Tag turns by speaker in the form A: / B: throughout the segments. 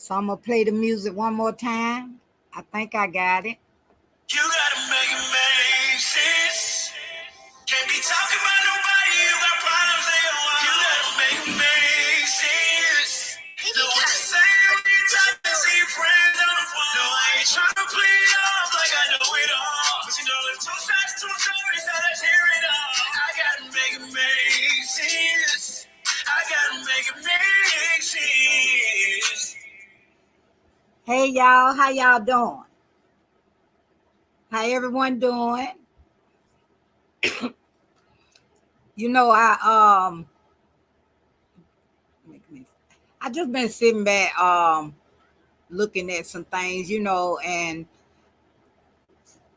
A: So I'm gonna play the music one more time. I think I got it.
B: You gotta make it make sense. Can't be talking about nobody. You got problems in your life. You gotta make it make sense. Do what you say when you talk to see friends on the phone. No, I ain't trying to play it off like I know it all. But you know, it's two sides, two stories, so let's hear it all. I gotta make it make sense. I gotta make it make sense.
A: Hey y'all, how y'all doing? How everyone doing? You know, I just been sitting back looking at some things, and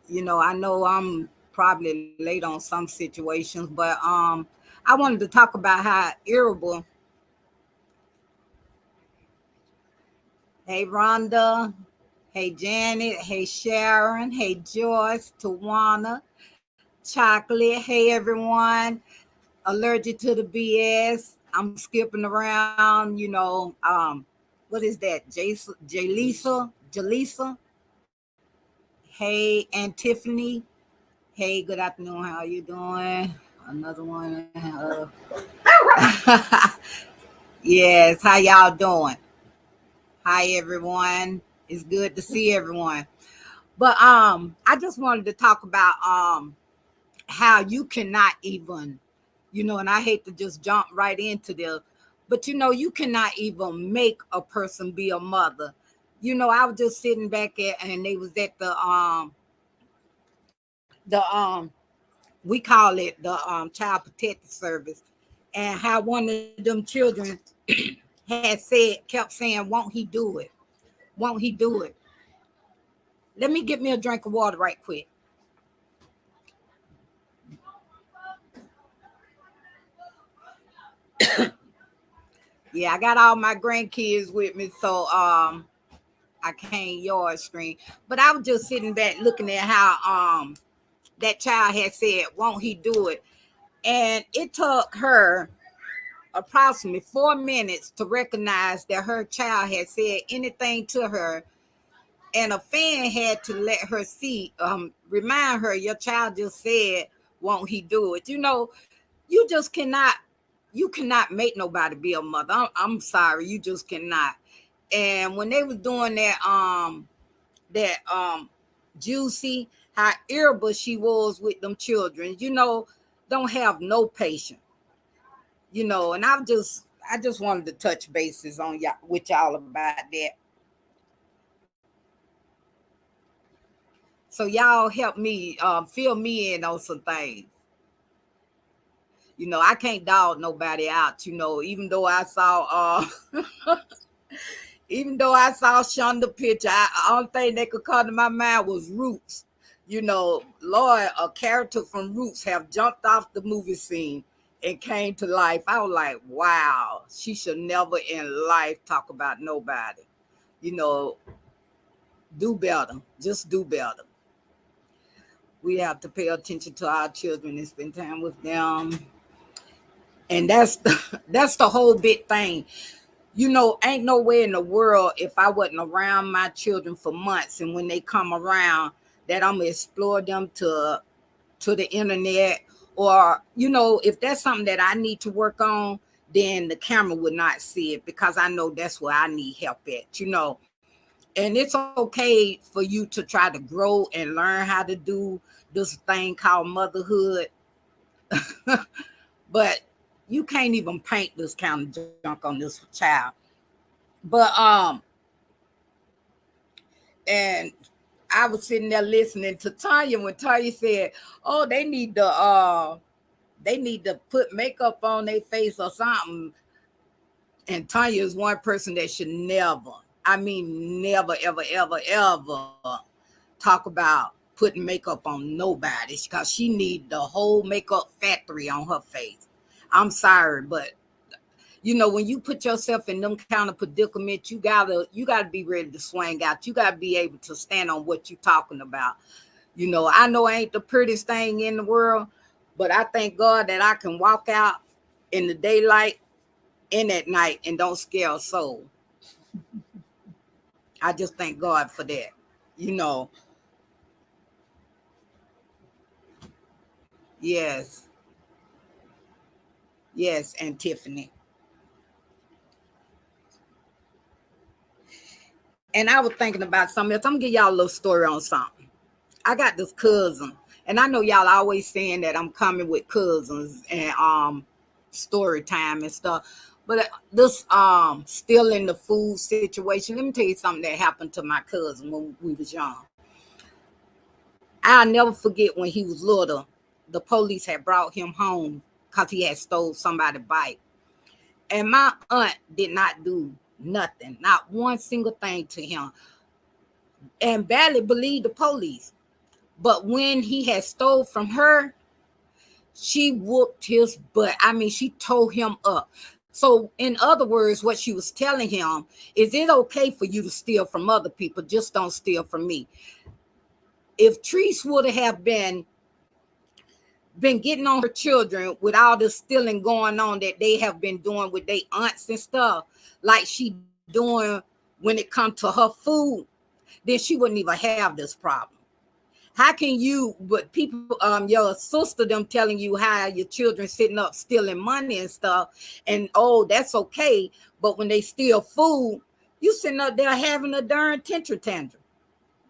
A: I know I'm probably late on some situations, but I wanted to talk about how irritable. Hey Rhonda, hey Janet, hey Sharon, hey Joyce, Tawana, Chocolate, hey everyone. Allergic to the BS. I'm skipping around, what is that? Jalisa. Hey, and Tiffany. Hey, good afternoon. How are you doing? Another one. Yes, how y'all doing? Hi everyone. It's good to see everyone. But I just wanted to talk about how you cannot even, and I hate to just jump right into this, but you cannot even make a person be a mother. I was just sitting back and they was at the we call it the child protective service, and how one of them children kept saying, won't he do it? Won't he do it? Let me get me a drink of water right quick. Yeah, I got all my grandkids with me, so I can't yard screen. But I was just sitting back looking at how that child had said, won't he do it? And it took her approximately 4 minutes to recognize that her child had said anything to her. And a fan had to let her see, remind her, your child just said, won't he do it? You just cannot make nobody be a mother. I'm sorry, you just cannot. And when they was doing that Juicy, how irritable she was with them children, don't have no patience, and I just wanted to touch bases on y'all with y'all about that. So y'all help me fill me in on some things. I can't dog nobody out, even though I saw even though I saw Shonda picture, only thing that could come to my mind was Roots. Lord, a character from Roots have jumped off the movie scene and came to life. I was like, wow, she should never in life talk about nobody. You know, do better. Just do better. We have to pay attention to our children and spend time with them. And that's the whole big thing. Ain't nowhere in the world if I wasn't around my children for months, and when they come around, that I'm gonna explore them to the internet, or if that's something that I need to work on, then the camera would not see it, because I know that's where I need help at. And it's okay for you to try to grow and learn how to do this thing called motherhood. But you can't even paint this kind of junk on this child. But and I was sitting there listening to Tanya when Tanya said, "Oh, they need to put makeup on their face or something." And Tanya is one person that should never, I mean, never, ever, ever, ever talk about putting makeup on nobody, because she need the whole makeup factory on her face. I'm sorry, but when you put yourself in them kind of predicaments, you gotta be ready to swing out. You gotta be able to stand on what you're talking about. I know I ain't the prettiest thing in the world, but I thank God that I can walk out in the daylight and at night and don't scare a soul. I just thank God for that. You know, yes, yes, and Tiffany. And I was thinking about something else. I'm gonna give y'all a little story on something. I got this cousin, and I know y'all always saying that I'm coming with cousins and story time and stuff. But this still in the food situation. Let me tell you something that happened to my cousin when we was young. I'll never forget when he was little. The police had brought him home because he had stole somebody's bike. And my aunt did not do nothing, not one single thing to him, and barely believed the police. But when he had stole from her, she whooped his butt. I mean, she tore him up. So, in other words, what she was telling him is, it okay for you to steal from other people, just don't steal from me. If Treese would have been getting on her children with all this stealing going on that they have been doing with their aunts and stuff, like she doing when it comes to her food, then she wouldn't even have this problem. How can you, but people, your sister, them telling you how your children sitting up stealing money and stuff, and oh, that's okay. But when they steal food, you sitting up there having a darn tantrum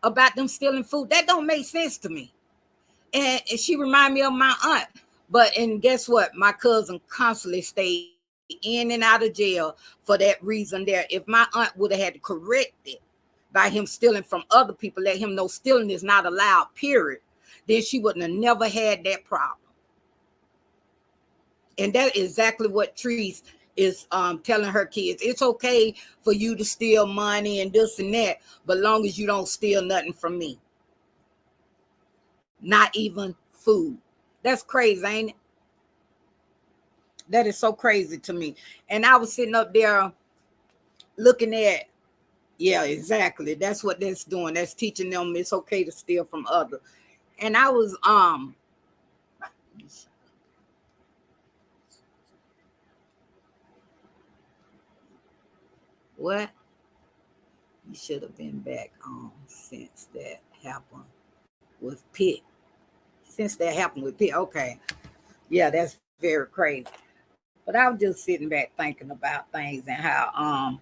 A: about them stealing food. That don't make sense to me. And she remind me of my aunt. But and guess what? My cousin constantly stayed in and out of jail for that reason there. If my aunt would have had to correct it by him stealing from other people, let him know stealing is not allowed, period, then she wouldn't have never had that problem. And that is exactly what Treese is telling her kids. It's okay for you to steal money and this and that, but long as you don't steal nothing from me. Not even food. That's crazy, ain't it? That is so crazy to me. And I was sitting up there looking at, yeah, exactly. That's what that's doing. That's teaching them it's okay to steal from others. And I was what? You should have been back on since that happened with Pitt. Since that happened with Pitt. Okay. Yeah, that's very crazy. But I was just sitting back thinking about things and how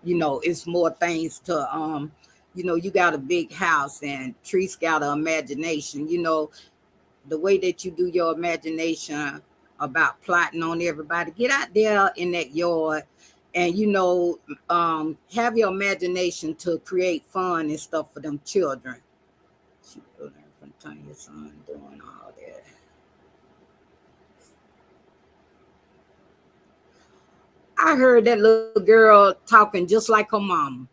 A: it's more things to you got a big house and Treese got an imagination, the way that you do your imagination about plotting on everybody. Get out there in that yard and have your imagination to create fun and stuff for them children. She put her from Tanya son doing all that. I heard that little girl talking just like her mama.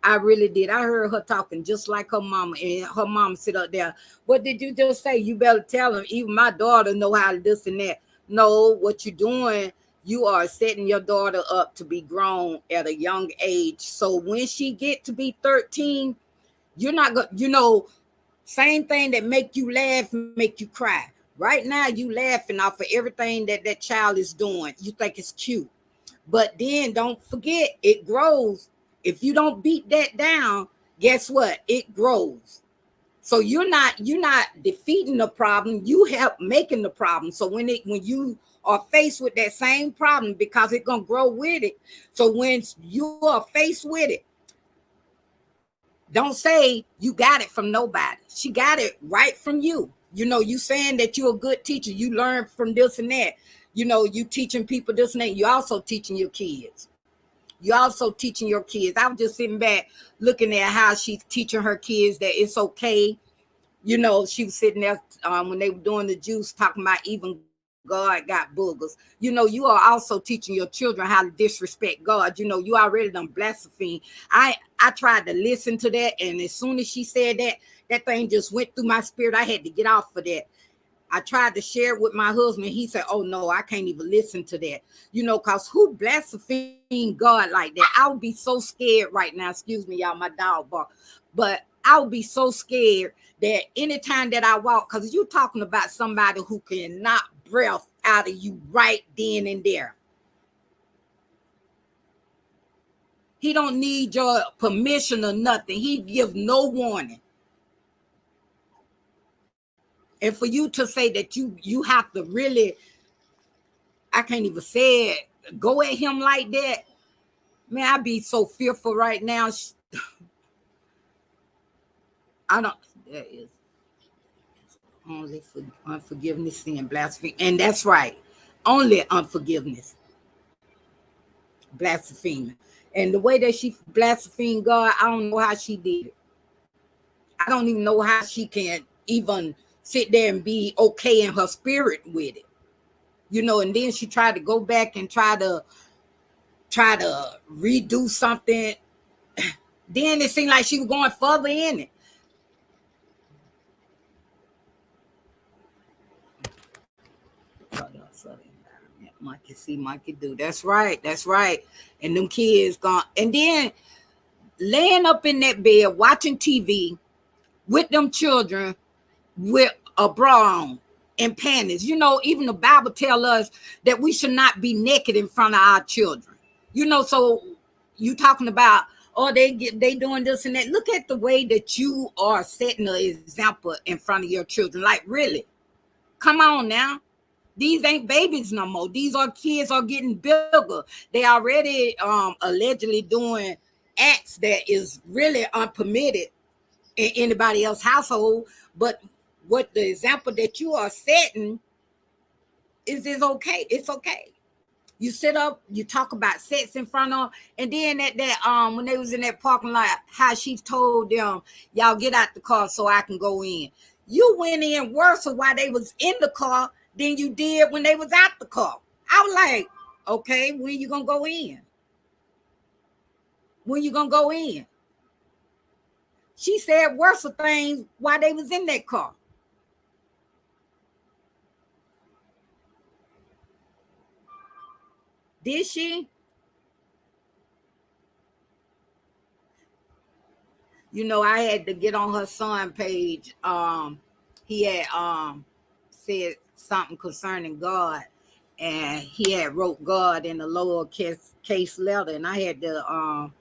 A: I really did. I heard her talking just like her mama, and her mama sit up there. What did you just say? You better tell him. Even my daughter know how to this and that. No, what you're doing, you are setting your daughter up to be grown at a young age. So when she get to be 13, you're not going, same thing that make you laugh, make you cry. Right now, you laughing off of everything that child is doing. You think it's cute. But then don't forget, it grows. If you don't beat that down, guess what? It grows. So you're not defeating the problem, you help making the problem. So when you are faced with that same problem, because it's gonna grow with it. So when you are faced with it, don't say you got it from nobody. She got it right from you. You saying that you're a good teacher. You learn from this and that. You teaching people this and that. You also teaching your kids. You're also teaching your kids. I was just sitting back looking at how she's teaching her kids that it's okay. She was sitting there when they were doing the juice talking about even God got boogers. You are also teaching your children how to disrespect God. You already done blaspheme. I tried to listen to that, and as soon as she said that, that thing just went through my spirit. I had to get off of that. I tried to share it with my husband. He said, oh, no, I can't even listen to that. Because who blaspheme God like that? I would be so scared right now. Excuse me, y'all, my dog bark. But I would be so scared that anytime that I walk, because you're talking about somebody who can knock breath out of you right then and there. He don't need your permission or nothing. He gives no warning. And for you to say that you have to really, I can't even say it, go at him like that, man, I be so fearful right now. I don't, that is only for unforgiveness, sin, blasphemy. And that's right. Only unforgiveness, blasphemy. And the way that she blasphemed God, I don't know how she did it. I don't even know how she can even sit there and be okay in her spirit with it. You know, and then she tried to go back and try to redo something. Then it seemed like she was going further in it. Monkey see, monkey do. That's right. That's right. And them kids gone. And then laying up in that bed watching TV with them children with a bra on and panties. You know, even the Bible tells us that we should not be naked in front of our children. You know, so you talking about, oh, they doing this and that. Look at the way that you are setting an example in front of your children. Like, really? Come on now. These ain't babies no more. These are kids are getting bigger. They already allegedly doing acts that is really unpermitted in anybody else's household. But what the example that you are setting is okay. It's okay. You sit up, you talk about sex in front of, and then that when they was in that parking lot, how she told them, y'all get out the car so I can go in. You went in worse while they was in the car than you did when they was out the car. I was like, okay, when you gonna go in? When you gonna go in? She said worse things while they was in that car. Did she? You know, I had to get on her son page. He had said something concerning God, and he had wrote God in a lower case letter, and I had to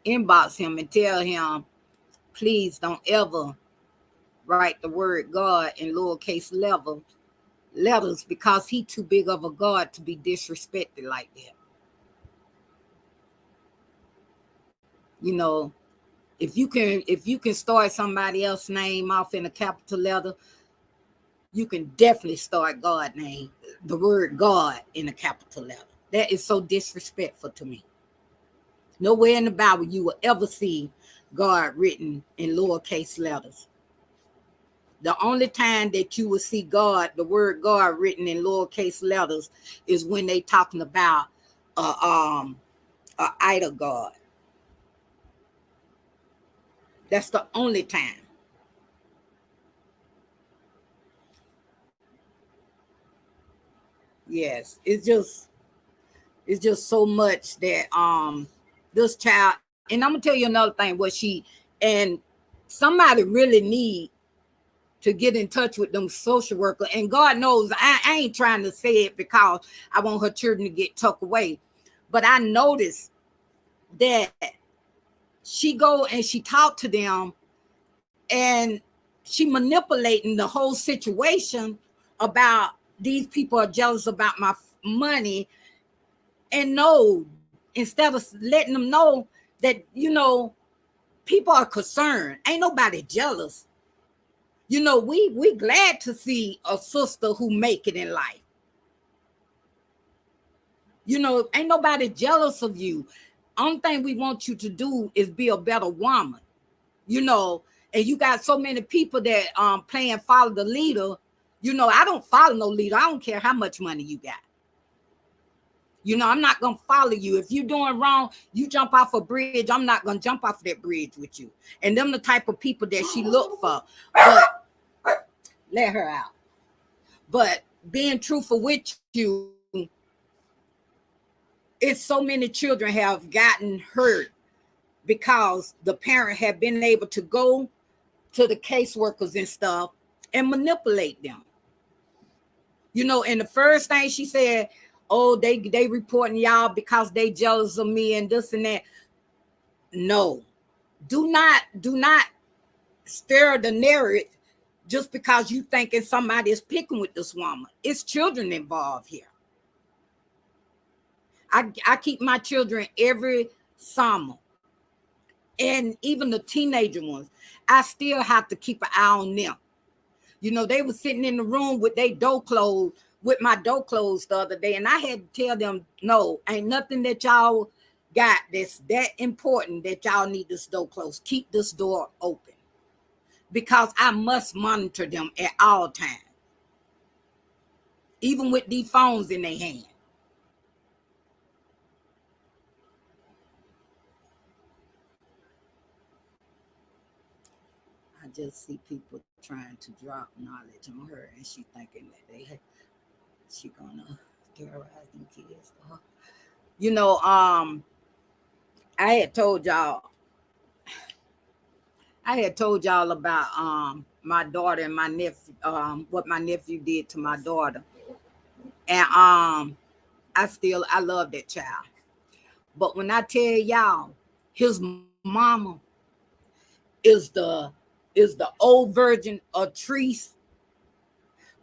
A: inbox him and tell him, please don't ever write the word God in lowercase letters, because he too big of a God to be disrespected like that. You know, if you can start somebody else's name off in a capital letter, you can definitely start God name, the word God, in a capital letter. That is so disrespectful to me. Nowhere in the Bible you will ever see God written in lowercase letters. The only time that you will see God, the word God written in lowercase letters, is when they talking about a idol God. That's the only time. Yes, it's just so much that this child, and I'm gonna tell you another thing, and somebody really need to get in touch with them social worker. And God knows I ain't trying to say it because I want her children to get tucked away, but I noticed that she go and she talk to them, and she manipulating the whole situation about these people are jealous about my money. And no, instead of letting them know that, you know, people are concerned. Ain't nobody jealous. You know, we glad to see a sister who make it in life. You know, ain't nobody jealous of you. Only thing we want you to do is be a better woman. You know, and you got so many people that playing follow the leader. You know, I don't follow no leader. I don't care how much money you got. You know, I'm not going to follow you. If you're doing wrong, you jump off a bridge, I'm not going to jump off that bridge with you. And them the type of people that she look for. But let her out. But being truthful with you, it's so many children have gotten hurt because the parent have been able to go to the caseworkers and stuff and manipulate them. You know, and the first thing she said, oh, they reporting y'all because they jealous of me and this and that. No, do not stir the narrative just because you thinking somebody is picking with this woman. It's children involved here. I keep my children every summer, and even the teenager ones, I still have to keep an eye on them. You know, they were sitting in the room with their door closed, with my door closed the other day, and I had to tell them, no, ain't nothing that y'all got that's that important that y'all need this door closed. Keep this door open, because I must monitor them at all times, even with these phones in their hand. I just see people trying to drop knowledge on her, and she thinking that she gonna terrorize them kids. You know, I had told y'all about my daughter and my nephew, what my nephew did to my daughter. And I love that child. But when I tell y'all, his mama is the old virgin of Treese.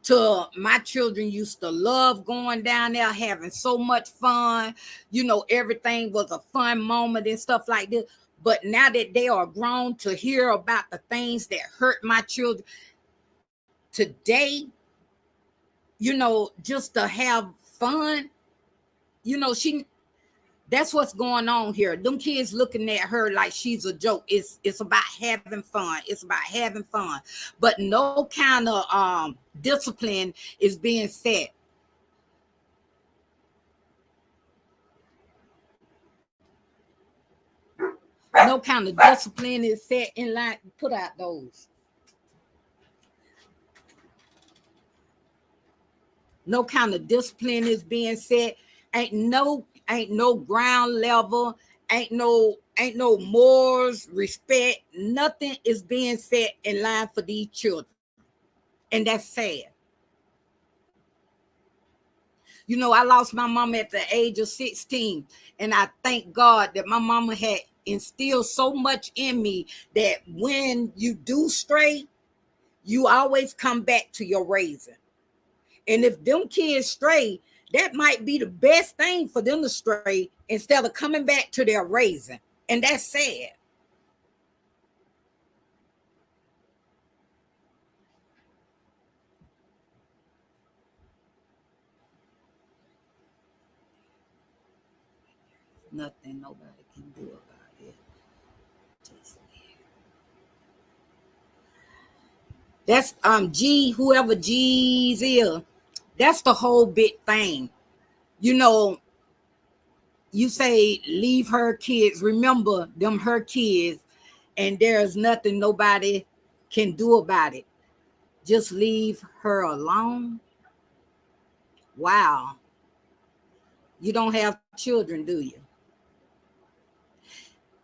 A: To my children used to love going down there, having so much fun. You know, everything was a fun moment and stuff like this. But now that they are grown to hear about the things that hurt my children today, you know, just to have fun, you know, that's what's going on here. Them kids looking at her like she's a joke. It's about having fun. It's about having fun. But no kind of discipline is being set. No kind of discipline is set in line. Put out those. No kind of discipline is being set. Ain't no ground level. Ain't no morals, respect. Nothing is being set in line for these children, and that's sad. You know, I lost my mama at the age of 16, and I thank God that my mama had instilled so much in me that when you do stray, you always come back to your raising. And if them kids stray, that might be the best thing for them to stray instead of coming back to their raising. And that's sad. Nothing nobody can do about it. That's G, whoever G's is. That's the whole big thing. You know, you say leave her kids. Remember them her kids, and there's nothing nobody can do about it. Just leave her alone. Wow. You don't have children, do you?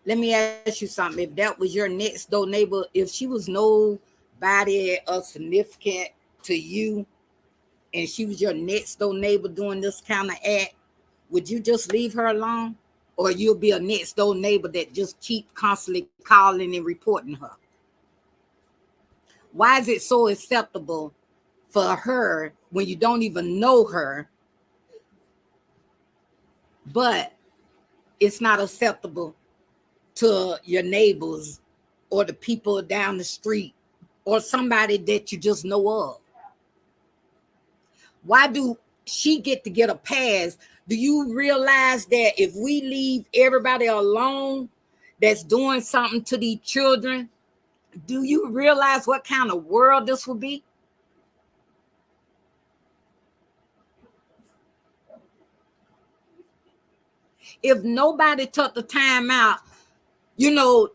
A: Let me ask you something. If that was your next door neighbor, if she was nobody of significant to you, and she was your next door neighbor doing this kind of act, would you just leave her alone? Or you'll be a next door neighbor that just keep constantly calling and reporting her? Why is it so acceptable for her when you don't even know her, but it's not acceptable to your neighbors or the people down the street or somebody that you just know of? Why do she get a pass? Do you realize that if we leave everybody alone that's doing something to these children, do you realize what kind of world this would be? If nobody took the time out, you know,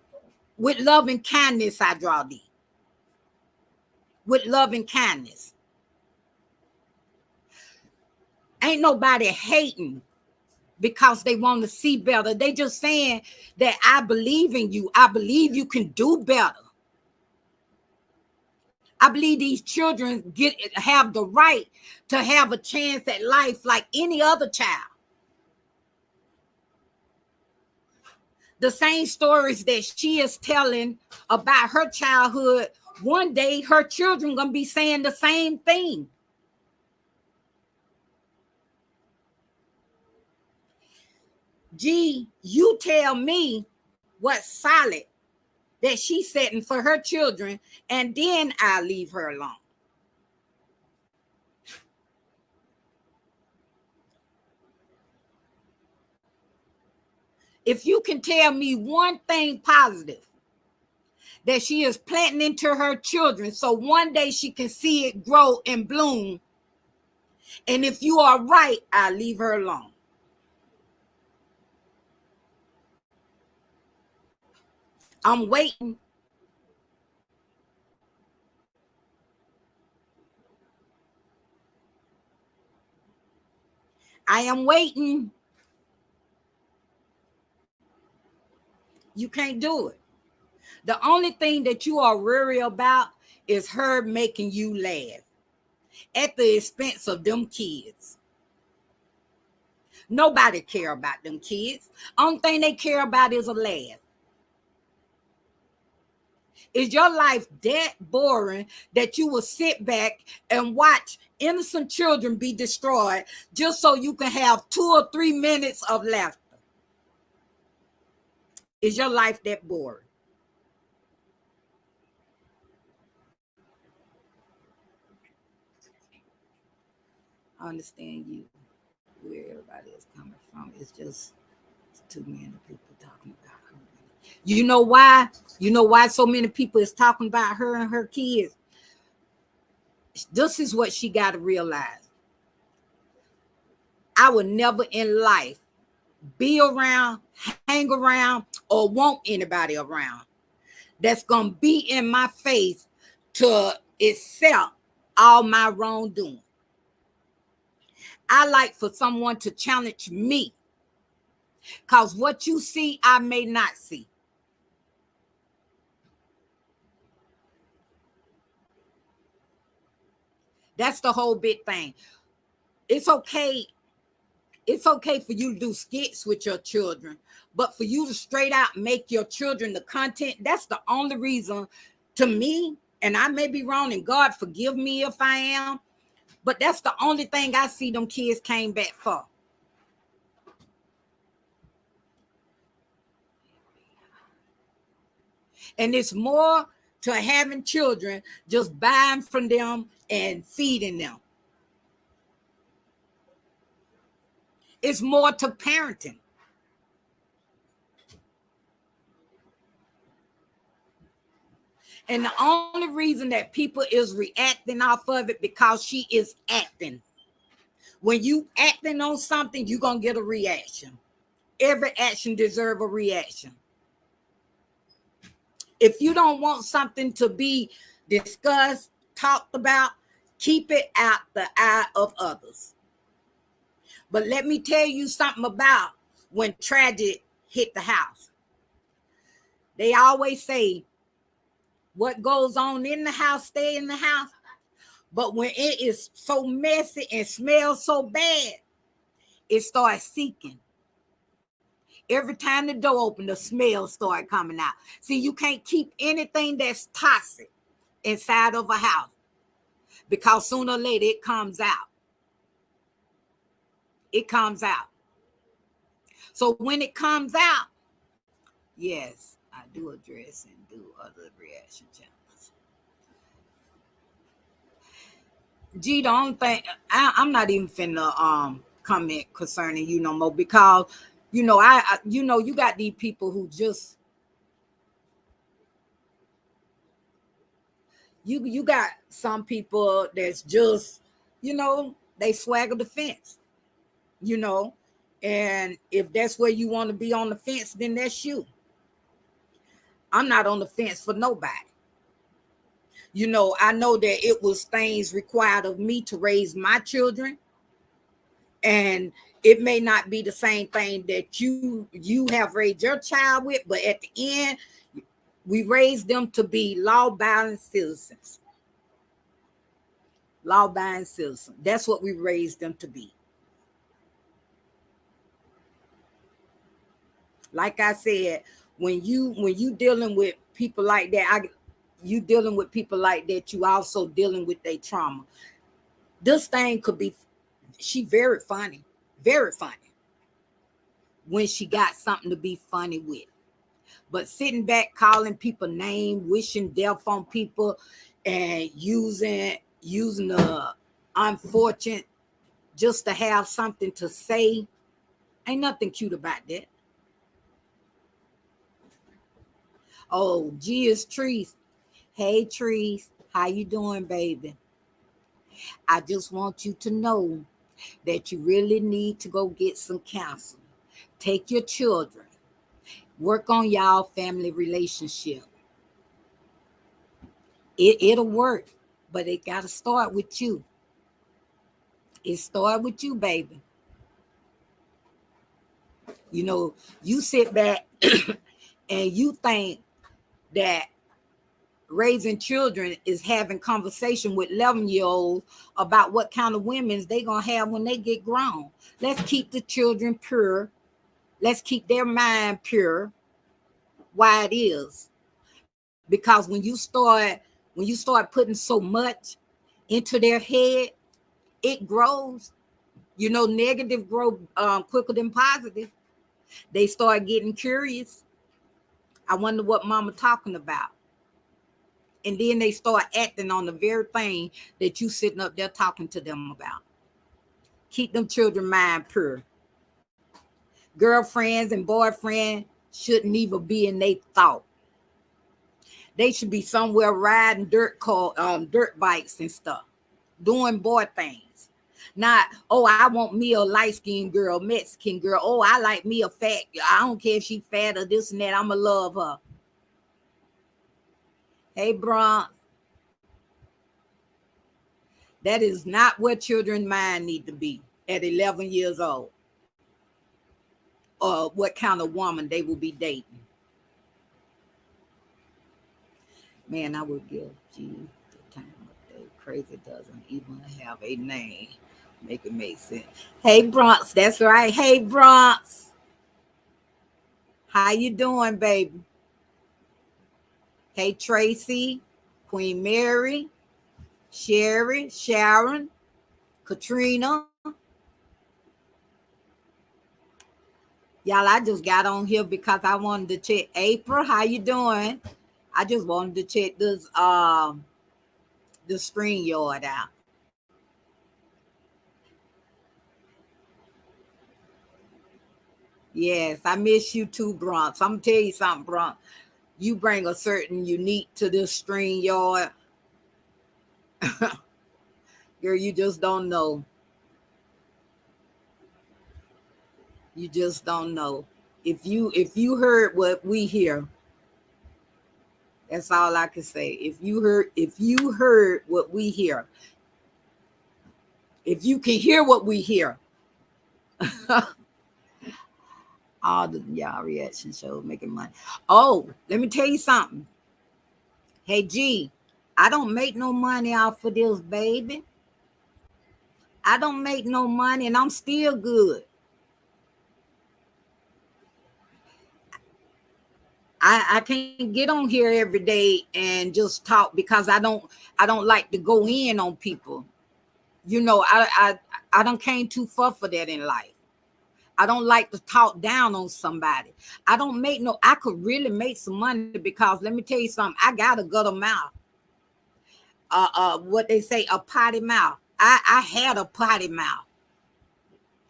A: with love and kindness, I draw thee. With love and kindness. Ain't nobody hating because they want to see better. They just saying that I believe in you. I believe you can do better. I believe these children have the right to have a chance at life like any other child. The same stories that she is telling about her childhood, one day her children gonna be saying the same thing. Gee, you tell me what's solid that she's setting for her children, and then I'll leave her alone. If you can tell me one thing positive that she is planting into her children, so one day she can see it grow and bloom, and if you are right, I'll leave her alone. I'm waiting. I am waiting. You can't do it. The only thing that you are worried about is her making you laugh at the expense of them kids. Nobody care about them kids. Only thing they care about is a laugh. Is your life that boring that you will sit back and watch innocent children be destroyed just so you can have 2 or 3 minutes of laughter? Is your life that boring? I understand you, where everybody is coming from. It's just too many people talking about her. You know why? You know why so many people is talking about her and her kids? This is what she got to realize. I would never in life be around, hang around, or want anybody around that's going to be in my face to accept all my wrongdoing. I like for someone to challenge me, because what you see, I may not see. That's the whole big thing. It's okay. It's okay for you to do skits with your children, but for you to straight out make your children the content, that's the only reason to me, and I may be wrong, and God forgive me if I am, but that's the only thing I see them kids came back for. And it's more to having children, just buying from them and feeding them. It's more to parenting. And the only reason that people is reacting off of it because she is acting. When you acting on something, you're going to get a reaction. Every action deserves a reaction. If you don't want something to be discussed, talked about, keep it out the eye of others. But let me tell you something about when tragedy hit the house. They always say, what goes on in the house, stay in the house. But when it is so messy and smells so bad, it starts seeking. Every time the door opened, the smell started coming out. See, you can't keep anything that's toxic inside of a house, because sooner or later it comes out. It comes out. So when it comes out, yes, I do address and do other reaction channels. Gee, the only thing I'm not even finna comment concerning you no more, because I you got these people who just you got some people that's just they swagger the fence, you know, and if that's where you want to be on the fence, then that's you. I'm not on the fence for nobody. I know that it was things required of me to raise my children, and it may not be the same thing that you have raised your child with, but at the end, we raised them to be law-abiding citizens. Law-abiding citizens. That's what we raised them to be. Like I said, when you dealing with people like that, you dealing with people like that, you also dealing with their trauma. This thing could be, she very funny, very funny when she got something to be funny with. But sitting back, calling people names, wishing death on people, and using the unfortunate just to have something to say, ain't nothing cute about that. Oh, G is Trees. Hey, Trees, how you doing, baby? I just want you to know that you really need to go get some counseling. Take your children. Work on y'all family relationship. It'll work, but it got to start with you. It start with you, baby. You know, you sit back and you think that raising children is having conversation with 11-year-olds about what kind of women they gonna have when they get grown. Let's keep the children pure. Let's keep their mind pure while it is. Because when you start putting so much into their head, it grows. You know, negative grow quicker than positive. They start getting curious. I wonder what mama talking about. And then they start acting on the very thing that you sitting up there talking to them about. Keep them children mind pure. Girlfriends and boyfriends shouldn't even be in their thought. They should be somewhere riding dirt bikes and stuff, doing boy things. Not, oh, I want me a light-skinned girl, Mexican girl. Oh, I like me a fat. I don't care if she fat or this and that. I'ma love her. Hey, Bronx. That is not where children's mind need to be at 11 years old. Or what kind of woman they will be dating. Man, I would give you the time of day. Crazy doesn't even have a name. Make it make sense. Hey, Bronx. That's right. Hey, Bronx. How you doing, baby? Hey, Tracy, Queen Mary, Sherry, Sharon, Katrina. Y'all, I just got on here because I wanted to check. April, how you doing? I just wanted to check this the StreamYard out. Yes, I miss you too, Bronx. I'm gonna tell you something, Bronx. You bring a certain unique to this StreamYard. Girl, you just don't know. You just don't know. If you heard what we hear, that's all I can say. If you heard what we hear, if you can hear what we hear, all the y'all reaction shows making money. Oh, let me tell you something. Hey G, I don't make no money off of this, baby. I don't make no money and I'm still good. I can't get on here every day and just talk because I don't like to go in on people. You know, I don't came too far for that in life. I don't like to talk down on somebody. I don't make no, I could really make some money because let me tell you something, I got a gutter mouth. What they say, a potty mouth. I had a potty mouth.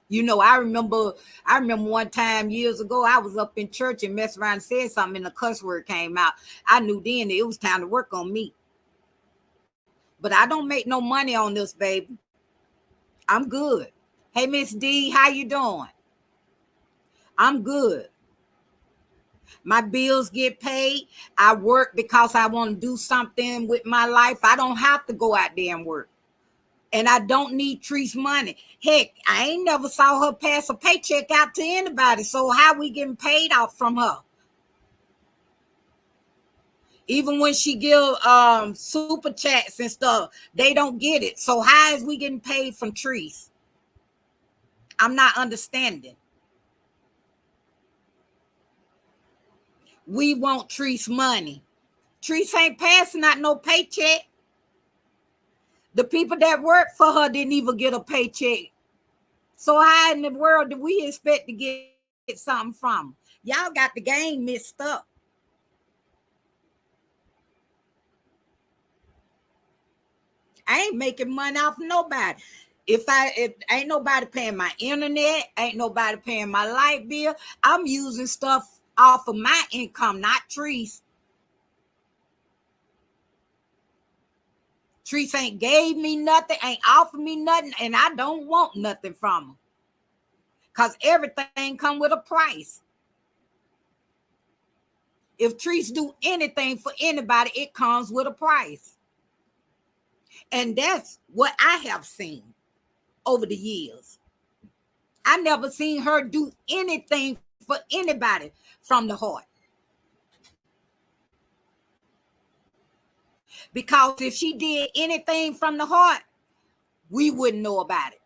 A: You know, I remember one time years ago, I was up in church and messed around and said something and the cuss word came out. I knew then that it was time to work on me. But I don't make no money on this, baby. I'm good. Hey, Miss D, how you doing? I'm good. My bills get paid. I work because I want to do something with my life. I don't have to go out there and work. And I don't need Tree's money. Heck, I ain't never saw her pass a paycheck out to anybody. So how we getting paid out from her? Even when she give super chats and stuff, they don't get it. So how is we getting paid from Trees? I'm not understanding. We want Treese money. Treese ain't passing out no paycheck. The people that work for her didn't even get a paycheck. So how in the world do we expect to get something from? Y'all got the game mixed up. I ain't making money off nobody. If ain't nobody paying my internet, ain't nobody paying my light bill, I'm using stuff off of my income, not Treese. Treese ain't gave me nothing, ain't offered me nothing, and I don't want nothing from them. Because everything come with a price. If Treese do anything for anybody, it comes with a price. And that's what I have seen over the years. I never seen her do anything for anybody from the heart. Because if she did anything from the heart, we wouldn't know about it.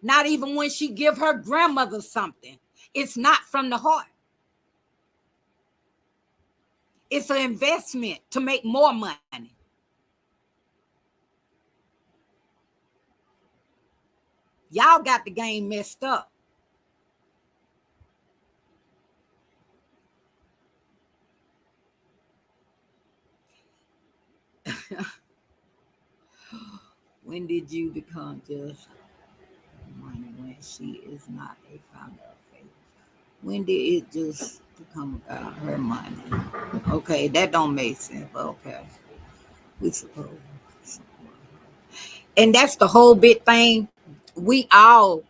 A: Not even when she give her grandmother something. It's not from the heart. It's an investment to make more money. Y'all got the game messed up. When did you become just money when she is not a founder of faith? When did it just become about her money? Okay, that don't make sense, but okay. We suppose. And that's the whole big thing. We all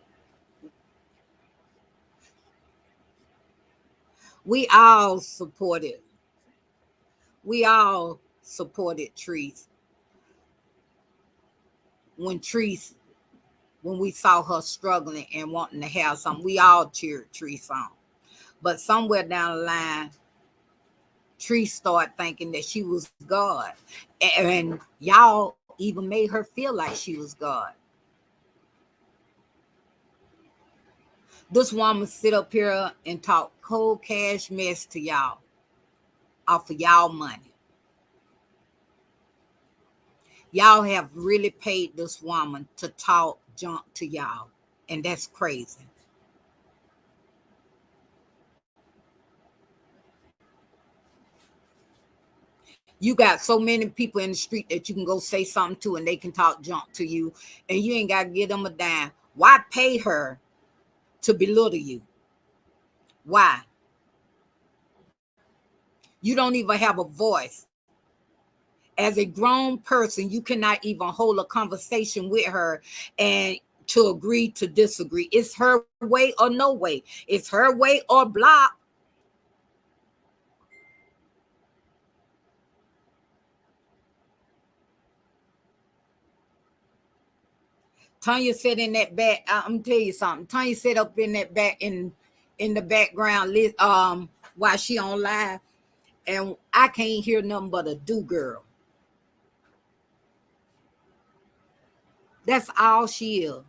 A: supported. We all supported Treese. When we saw her struggling and wanting to have something, we all cheered Treese on. But somewhere down the line, Treese started thinking that she was God. And y'all even made her feel like she was God. This woman sit up here and talk cold cash mess to y'all off of y'all money. Y'all have really paid this woman to talk junk to y'all. And that's crazy. You got so many people in the street that you can go say something to and they can talk junk to you and you ain't got to give them a dime. Why pay her to belittle you? Why? You don't even have a voice. As a grown person, you cannot even hold a conversation with her and to agree to disagree. It's her way or no way. It's her way or block. Tanya said in that back, I'm gonna tell you something. Tanya said up in that back in the background while she on live, and I can't hear nothing but a do girl. That's all she is.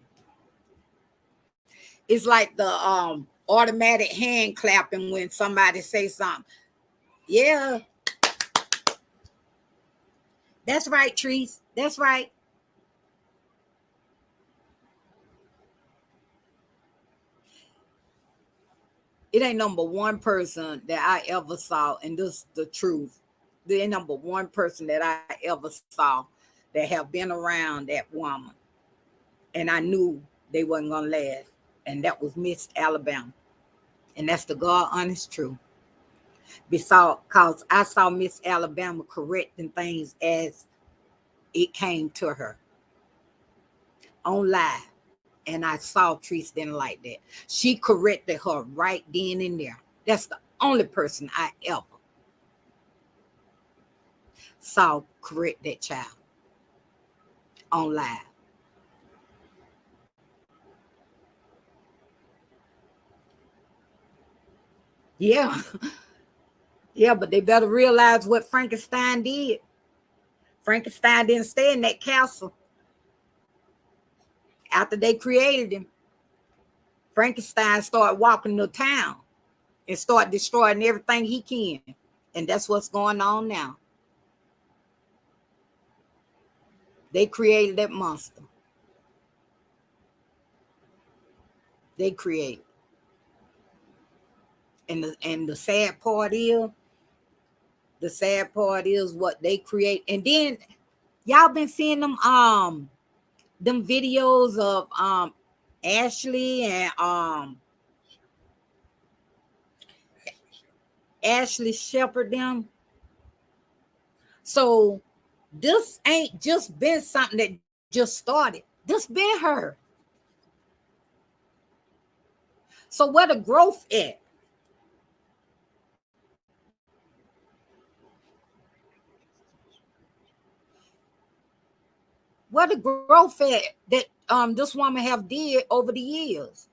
A: It's like the automatic hand clapping when somebody say something. Yeah. That's right, Treese. That's right. It ain't number one person that I ever saw, and this is the truth. There ain't number one person that I ever saw that have been around that woman. And I knew they wasn't gonna last. And that was Miss Alabama. And that's the God honest truth. Because I saw Miss Alabama correcting things as it came to her on live. And I saw Treese didn't like that. She corrected her right then and there. That's the only person I ever saw correct that child on live. Yeah. Yeah, but they better realize what Frankenstein did. Frankenstein didn't stay in that castle after they created him. Frankenstein started walking the town. and start destroying everything he can. And that's what's going on now. They created that monster. They created. And the sad part is what they create. And then y'all been seeing them videos of Ashley and Ashley Shepherd them. So this ain't just been something that just started. This been her. So where the growth at? Where the growth at that this woman have did over the years?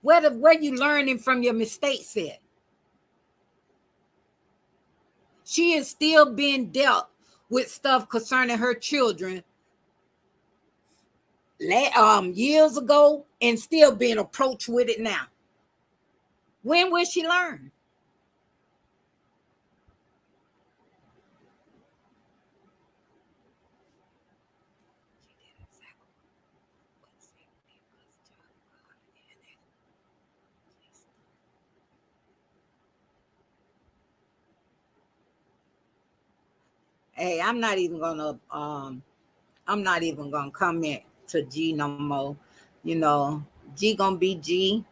A: Where you learning from your mistakes at? She is still being dealt with stuff concerning her children years ago and still being approached with it now. When will she learn? Hey, I'm not even gonna comment to G no more. You know, G gonna be G.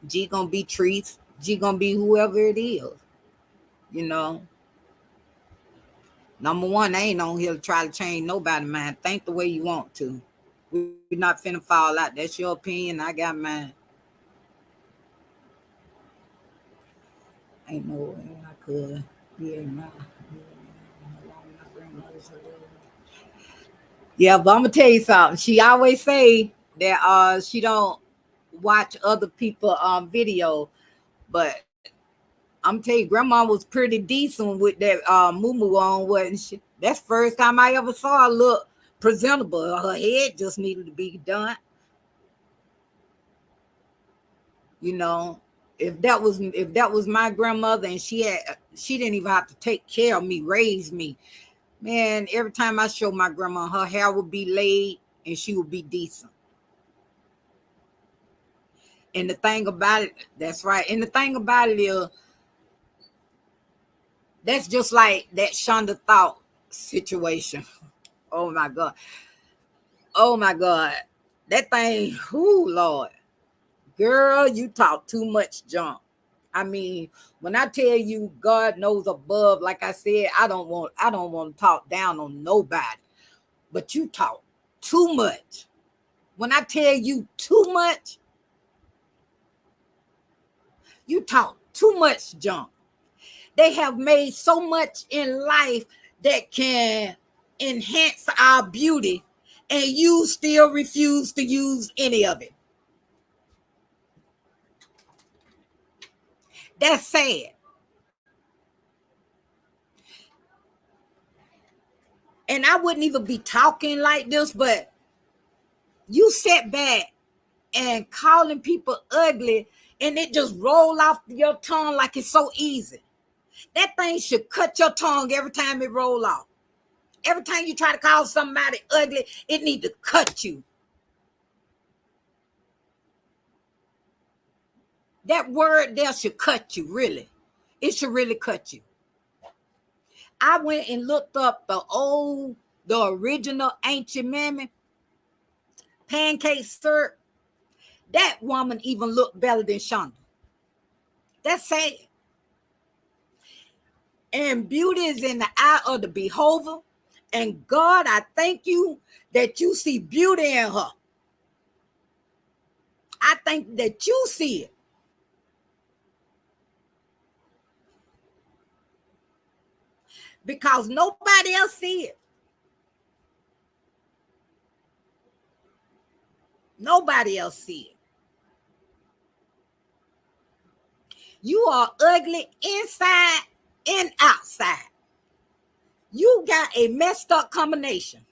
A: G gonna be Trees. G gonna be whoever it is. You know. Number one, I ain't on here to try to change nobody's mind. Think the way you want to. We're not finna fall out. That's your opinion. I got mine. Ain't no way I could. Yeah, but I'm gonna tell you something. She always say that she don't watch other people video, but I'm telling you, grandma was pretty decent with that moo on, wasn't she? That's the first time I ever saw her look presentable. Her head just needed to be done. You know, if that was my grandmother and she didn't even have to take care of me, raise me. Man, every time I show my grandma, her hair would be laid and she would be decent. And the thing about it, that's right. And the thing about it is, that's just like that Shonda Thought situation. Oh my God. Oh my God. That thing, whoo, Lord. Girl, you talk too much junk. I mean, when I tell you God knows above, like I said, I don't want to talk down on nobody. But you talk too much. When I tell you too much, you talk too much junk. They have made so much in life that can enhance our beauty, and you still refuse to use any of it. That's sad. And I wouldn't even be talking like this, but you sit back and calling people ugly and it just roll off your tongue like it's so easy. That thing should cut your tongue every time it roll off. Every time you try to call somebody ugly, it need to cut you. That word there should cut you, really. It should really cut you. I went and looked up the original ancient mammy, pancake syrup. That woman even looked better than Shonda. That's sad. And beauty is in the eye of the beholder. And God, I thank you that you see beauty in her. I think that you see it. Because nobody else see it. Nobody else see it. You are ugly inside and outside. You got a messed up combination.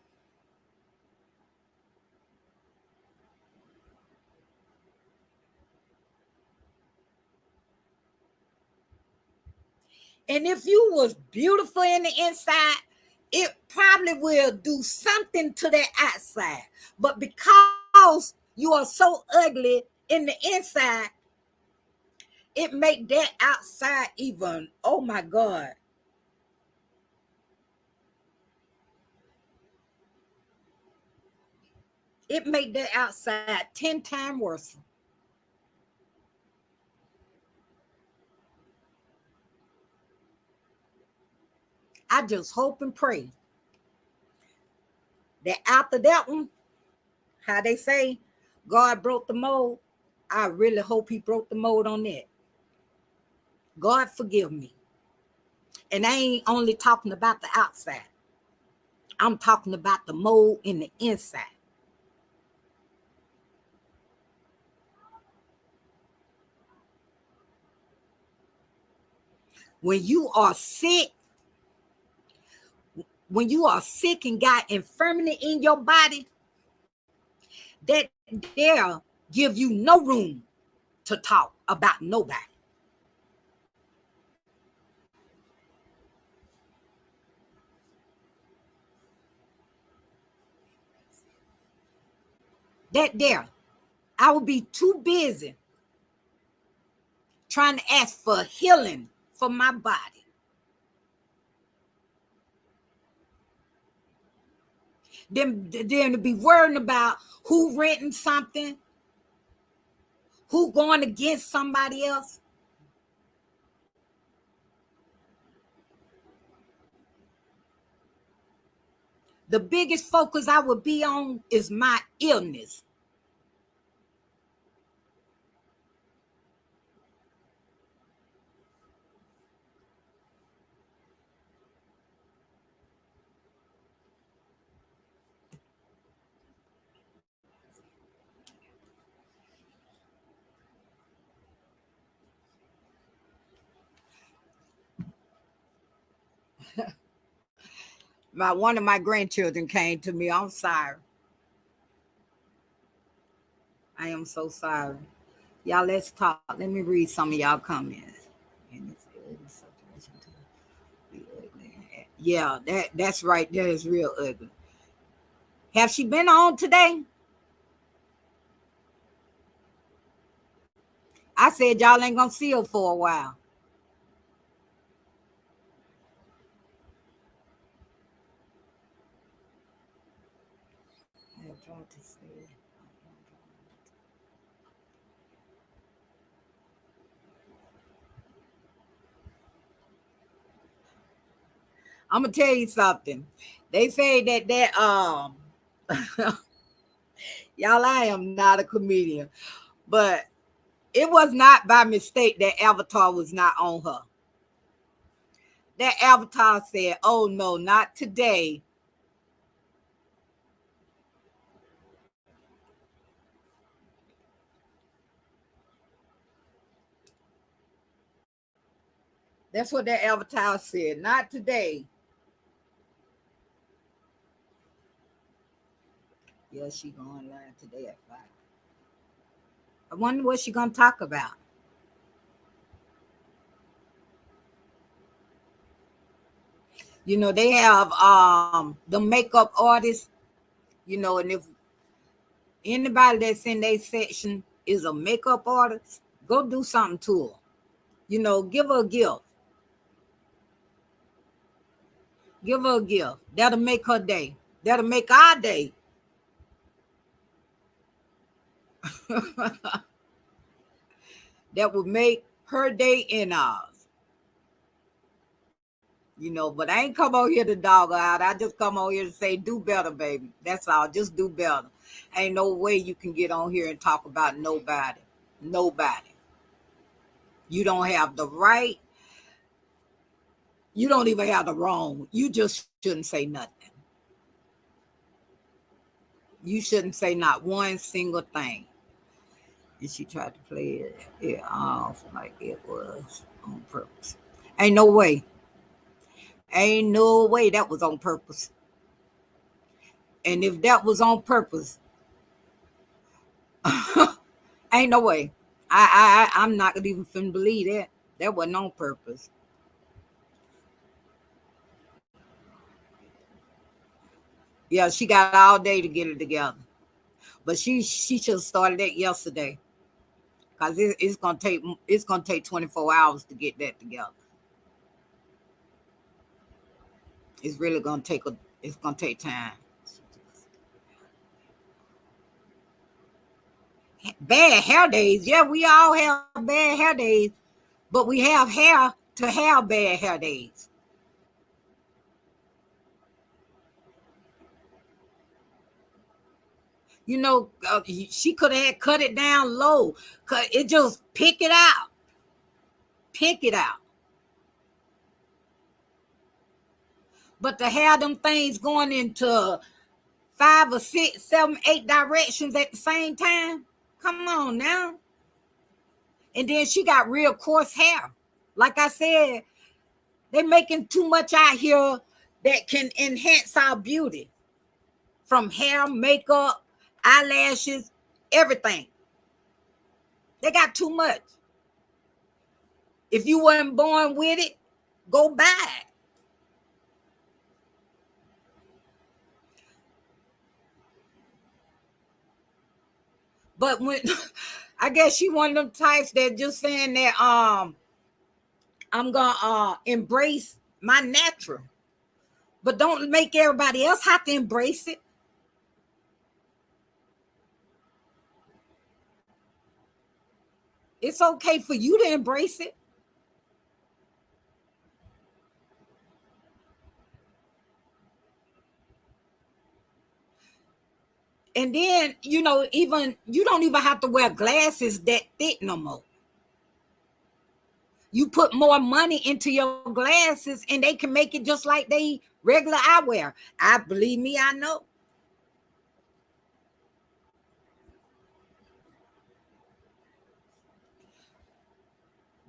A: And if you was beautiful in the inside, it probably will do something to the outside. But because you are so ugly in the inside, it make that outside even, oh my God. It make that outside 10 times worse. I just hope and pray that after that one, how they say, God broke the mold. I really hope he broke the mold on that. God forgive me. And I ain't only talking about the outside. I'm talking about the mold in the inside. When you are sick, when you are sick and got infirmity in your body, that there give you no room to talk about nobody. That there, I would be too busy trying to ask for healing for my body. Then to be worrying about who renting something, who going against somebody else. The biggest focus I would be on is my illness. One of my grandchildren came to me. I'm sorry. I am so sorry. Y'all, let's talk. Let me read some of y'all comments. Yeah, that's right. That is real ugly. Have she been on today? I said y'all ain't gonna see her for a while. I'm gonna tell you something. They say that y'all, I am not a comedian, but it was not by mistake that Avatar was not on her. That Avatar said, "Oh no, not today." That's what that Avatar said. Not today. Yeah, she going live today at 5. I wonder what she gonna talk about. You know, they have the makeup artists, you know, and if anybody that's in their section is a makeup artist, go do something to her. You know, give her a gift. Give her a gift. That'll make her day. That'll make our day. That would make her day and ours. You know, but I ain't come on here to dog her out. I just come on here to say, do better, baby. That's all. Just do better. Ain't no way you can get on here and talk about nobody. Nobody. You don't have the right. You don't even have the wrong. You just shouldn't say nothing. You shouldn't say not one single thing. And she tried to play it off like it was on purpose. Ain't no way. Ain't no way that was on purpose. And if that was on purpose, ain't no way. I'm not gonna even finna believe that. That wasn't on purpose. Yeah, she got all day to get it together. But she should have started that yesterday. Because it's gonna take 24 hours to get that together. It's really it's gonna take time. Bad hair days. Yeah, we all have bad hair days, but we have hair to have bad hair days. She could have cut it down low. Cut it, just pick it out. But to have them things going into 5 or 6, 7, 8 directions at the same time, come on now. And then she got real coarse hair. Like I said, they making too much out here that can enhance our beauty, from hair, makeup, eyelashes, everything. They got too much. If you weren't born with it, go buy it. But when I guess she one of them types that just saying that I'm gonna embrace my natural, but don't make everybody else have to embrace it. It's okay for you to embrace it. And then, even you don't even have to wear glasses that thick no more. You put more money into your glasses and they can make it just like they regular eyewear. I believe me, I know.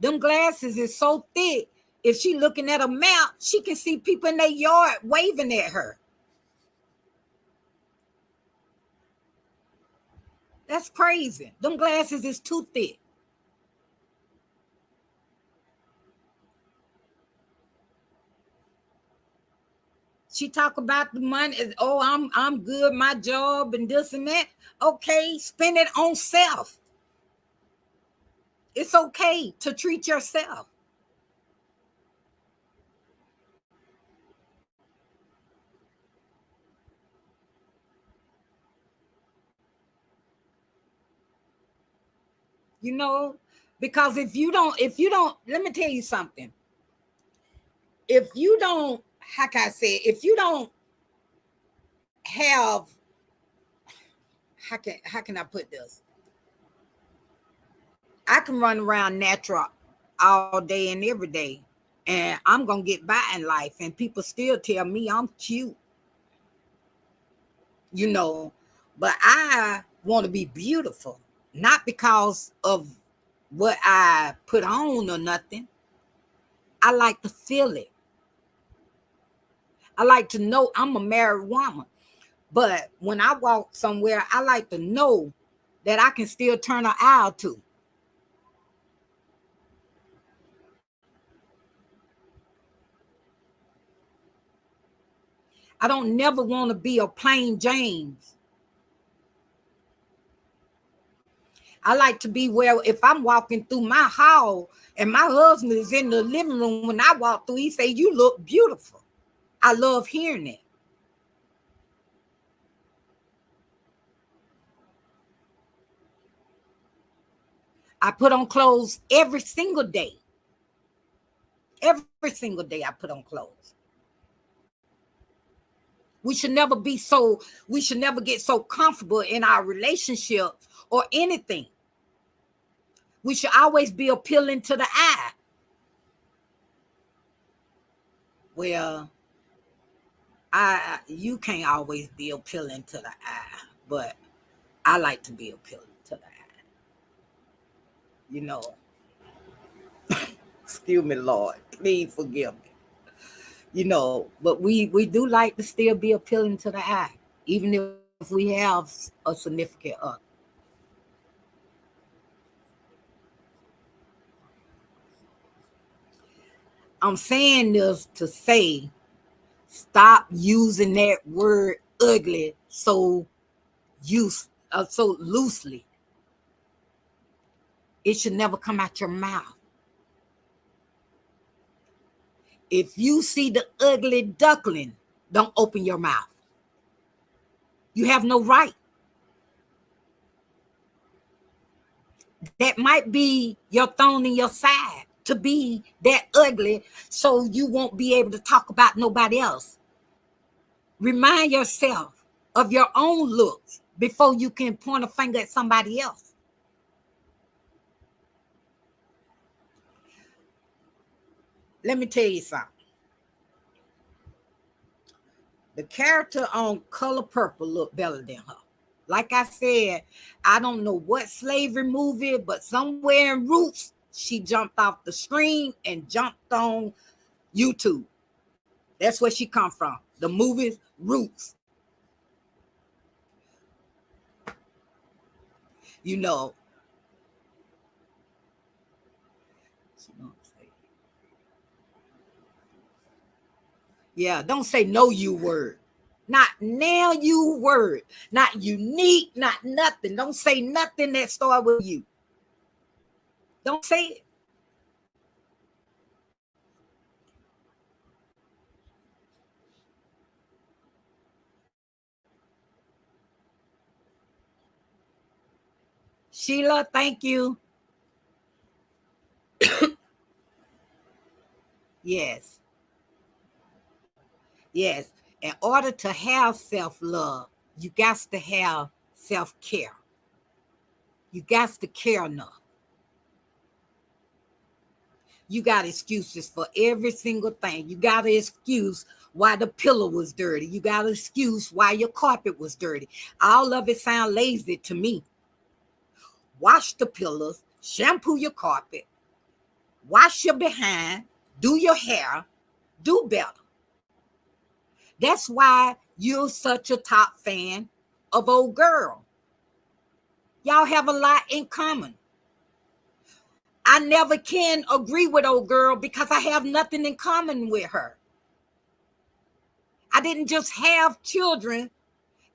A: Them glasses is so thick. If she looking at a map, she can see people in their yard waving at her. That's crazy. Them glasses is too thick. She talk about the money. Oh, I'm good, my job and this and that. Okay, spend it on self. It's okay to treat yourself. You know, because if you don't, let me tell you something. If you don't, how can I say, if you don't have, how can I put this? I can run around natural all day and every day, and I'm gonna get by in life, and people still tell me I'm cute, you know. But I want to be beautiful, not because of what I put on or nothing. I like to feel it. I like to know I'm a married woman. But when I walk somewhere, I like to know that I can still turn an aisle to. I don't never want to be a plain James. I like to be where if I'm walking through my hall and my husband is in the living room, when I walk through, he say, "You look beautiful." I love hearing it. I put on clothes every single day. Every single day I put on clothes. We should never be so, we should never get so comfortable in our relationship or anything. We should always be appealing to the eye. Well, you can't always be appealing to the eye, but I like to be appealing to the eye. You know, excuse me, Lord, please forgive me. But we do like to still be appealing to the eye, even if we have a significant other. I'm saying this to say, stop using that word ugly so so loosely. It should never come out your mouth. If you see the ugly duckling, don't open your mouth. You have no right. That might be your thorn in your side, to be that ugly so you won't be able to talk about nobody else. Remind yourself of your own looks before you can point a finger at somebody else. Let me tell you something. The character on Color Purple looked better than her. Like I said, I don't know what slavery movie, but somewhere in Roots, she jumped off the screen and jumped on YouTube. That's where she come from. The movie Roots. You know. Yeah, don't say no you word. Not now you word. Not unique, not nothing. Don't say nothing that start with you. Don't say it. Sheila, thank you. Yes. Yes. In order to have self-love, you got to have self-care. You got to care enough. You got excuses for every single thing. You got an excuse why the pillow was dirty. You got an excuse why your carpet was dirty. All of it sound lazy to me. Wash the pillows, shampoo your carpet, wash your behind, do your hair, do better. That's why you're such a top fan of Old Girl. Y'all have a lot in common. I never can agree with Old Girl because I have nothing in common with her. I didn't just have children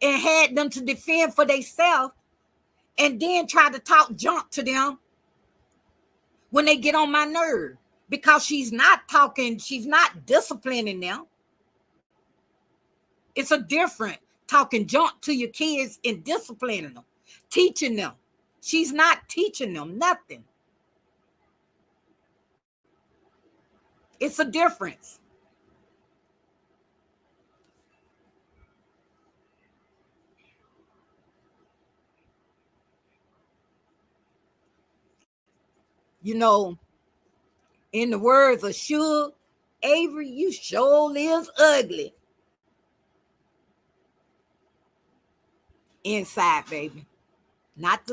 A: and had them to defend for themselves and then try to talk junk to them when they get on my nerve, because she's not talking, she's not disciplining them. It's a different talking junk to your kids and disciplining them, teaching them. She's not teaching them nothing. It's a difference. You know, in the words of Suge, Avery, you sure is ugly. Inside, baby. Not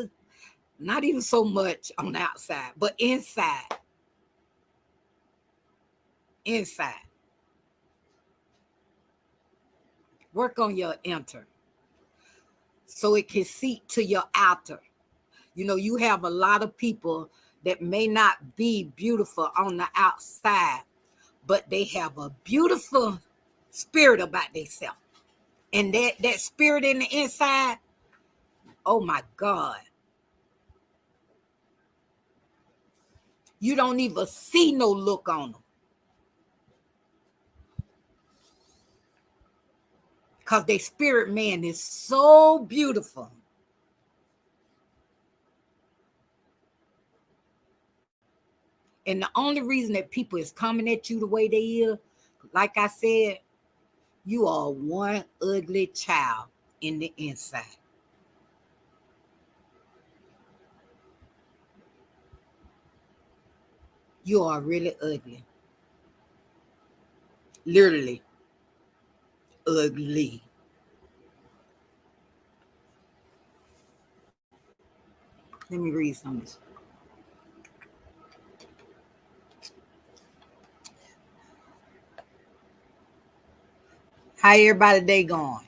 A: even so much on the outside, but inside. Inside. Work on your inner so it can seep to your outer. You know, you have a lot of people that may not be beautiful on the outside, but they have a beautiful spirit about themselves. And that spirit in the inside, oh my God. You don't even see no look on them. Because their spirit man is so beautiful. And the only reason that people is coming at you the way they is, like I said, you are one ugly child in the inside. You are really ugly. Literally ugly. Let me read some of this. How everybody day going?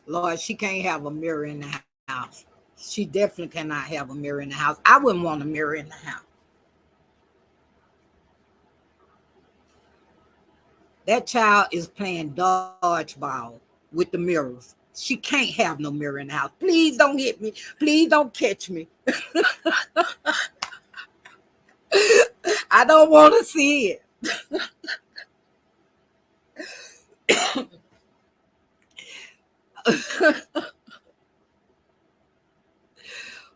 A: Lord, she can't have a mirror in the house. She definitely cannot have a mirror in the house. I wouldn't want a mirror in the house. That child is playing dodgeball with the mirrors. She can't have no mirror in the house. Please don't hit me. Please don't catch me. I don't want to see it.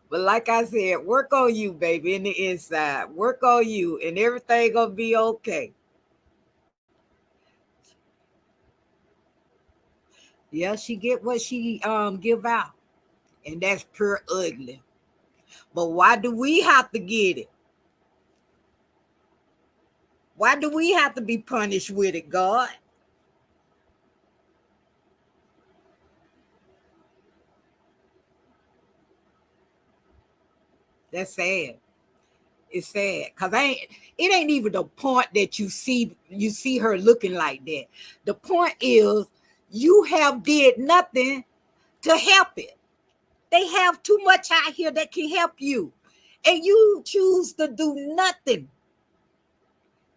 A: But like I said, work on you, baby, in the inside. Work on you, and everything gonna be okay. Yeah, she get what she give out, and that's pure ugly. But why do we have to get it? Why do we have to be punished with it, God? That's sad. It's sad because it ain't even the point that you see her looking like that. The point is you have did nothing to help it. They have too much out here that can help you, and you choose to do nothing.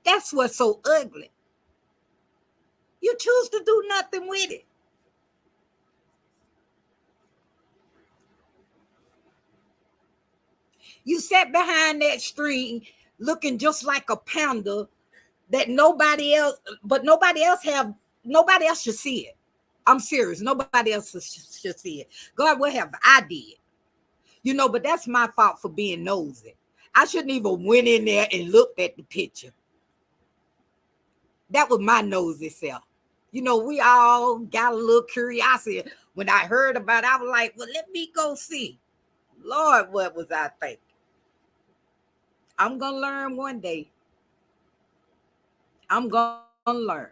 A: That's what's so ugly. You choose to do nothing with it. You sat behind that screen looking just like a panda that nobody else, but nobody else should see it. I'm serious. Nobody else should see it. God, what have I did? But that's my fault for being nosy. I shouldn't even went in there and looked at the picture. That was my nosy self. We all got a little curiosity. When I heard about it, I was like, well, let me go see. Lord, what was I thinking? I'm going to learn one day. I'm going to learn.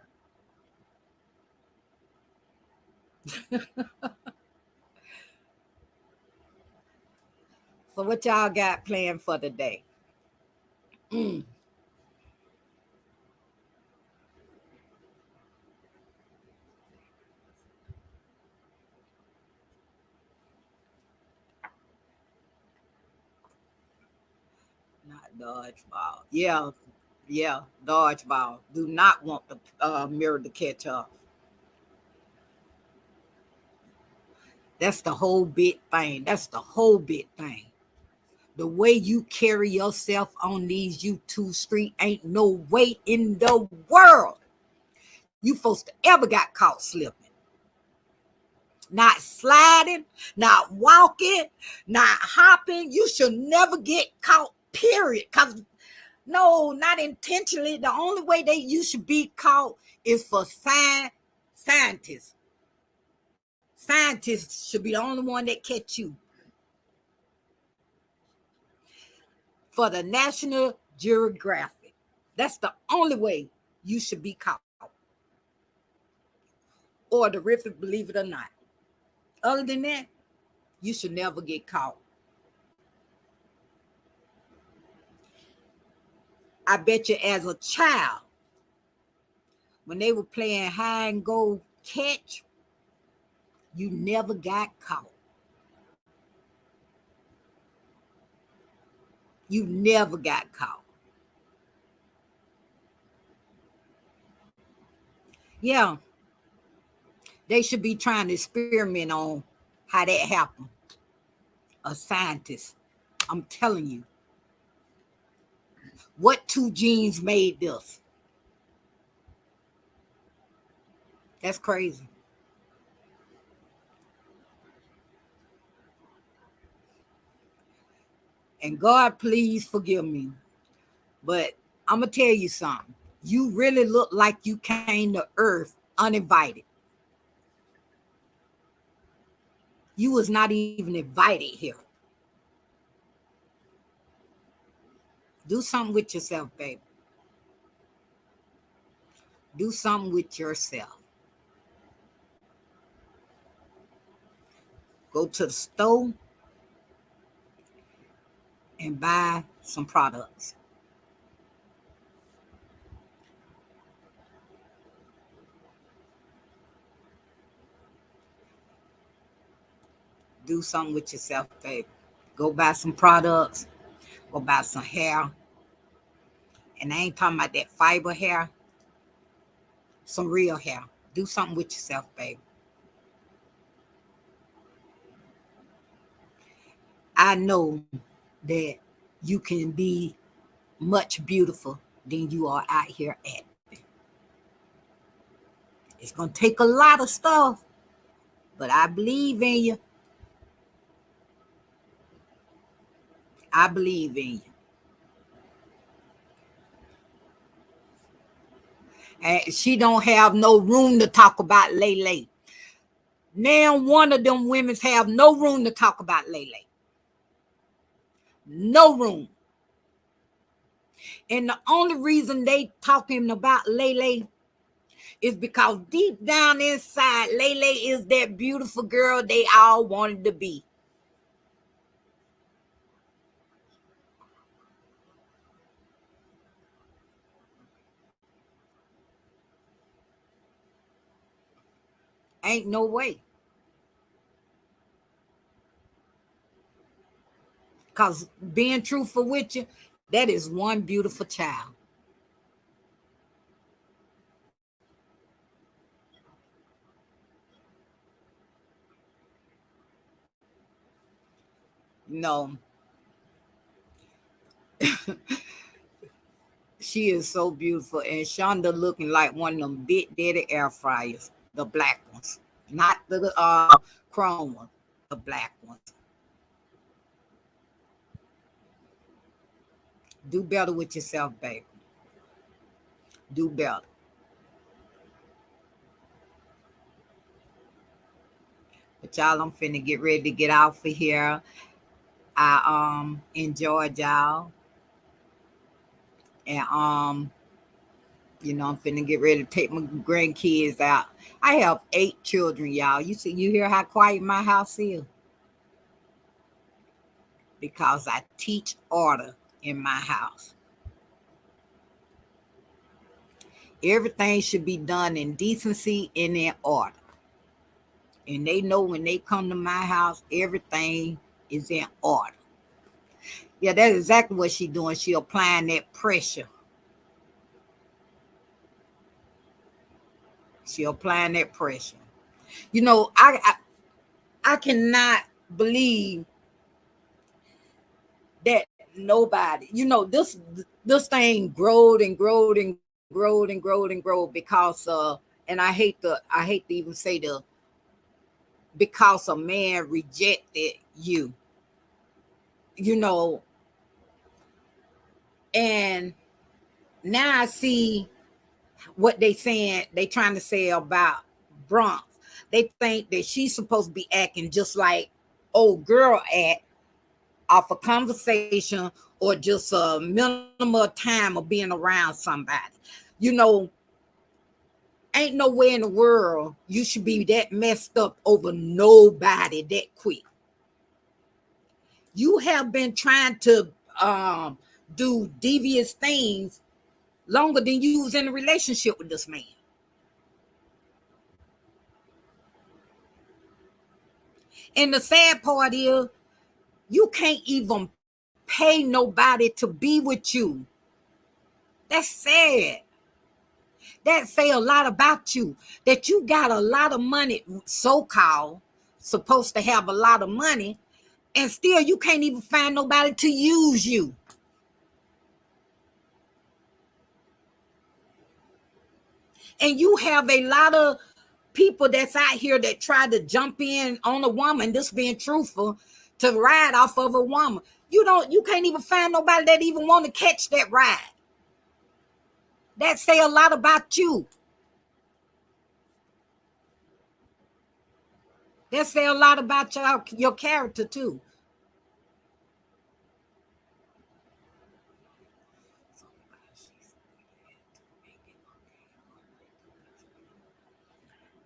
A: So what y'all got planned for today? Not dodgeball. Yeah, dodgeball. Do not want the mirror to catch up. That's the whole big thing. That's the whole big thing. The way you carry yourself on these YouTube street ain't no way in the world you supposed to ever got caught slipping. Not sliding, not walking, not hopping. You should never get caught, period. Because no, not intentionally. The only way that you should be caught is for scientists. Scientists should be the only one that catch you. For the National Geographic. That's the only way you should be caught. Or the Riffin, believe it or not. Other than that, you should never get caught. I bet you as a child, when they were playing hide and go catch, you never got caught. You never got caught. Yeah, they should be trying to experiment on how that happened. A scientist, I'm telling you. What two genes made this? That's crazy. And God, please forgive me. But I'm going to tell you something. You really look like you came to earth uninvited. You was not even invited here. Do something with yourself, baby. Do something with yourself. Go to the store and buy some products. Do something with yourself, baby. Go buy some products. Go buy some hair. And I ain't talking about that fiber hair. some real hair. Do something with yourself, baby. I know that you can be much beautiful than you are out here acting. It's going to take a lot of stuff, but I believe in you. I believe in you. And she don't have no room to talk about Lele. Now one of them women's have no room to talk about Lele. No room. And the only reason they talking about Lele is because deep down inside, Lele is that beautiful girl they all wanted to be. Ain't no way. Because being truthful with you, that is one beautiful child. No, she is so beautiful. And Shonda looking like one of them big daddy air fryers, the black ones, not the chrome ones, the black ones. Do better with yourself, baby. Do better. But y'all, I'm finna get ready to get out for here. I enjoyed y'all. And I'm finna get ready to take my grandkids out. I have 8 children, y'all. You hear how quiet my house is? Because I teach order in my house. Everything should be done in decency and in order. And they know when they come to my house, everything is in order. Yeah, that's exactly what she's doing. She applying that pressure. She applying that pressure. I cannot believe that nobody, this thing growed and growed and growed and growed and growed because and I hate to even say because a man rejected you, you know, and now I see what they trying to say about Bronx. They think that she's supposed to be acting just like old girl act off a conversation or just a minimal time of being around somebody. You know, ain't no way in the world you should be that messed up over nobody that quick. You have been trying to do devious things longer than you was in a relationship with this man. And the sad part is you can't even pay nobody to be with you. That's sad. That say a lot about you. That you got a lot of money, so-called, supposed to have a lot of money, and still you can't even find nobody to use you. And you have a lot of people that's out here that try to jump in on a woman, this being truthful, to ride off of a woman. You can't even find nobody that even want to catch that ride. That say a lot about you. That say a lot about your character too.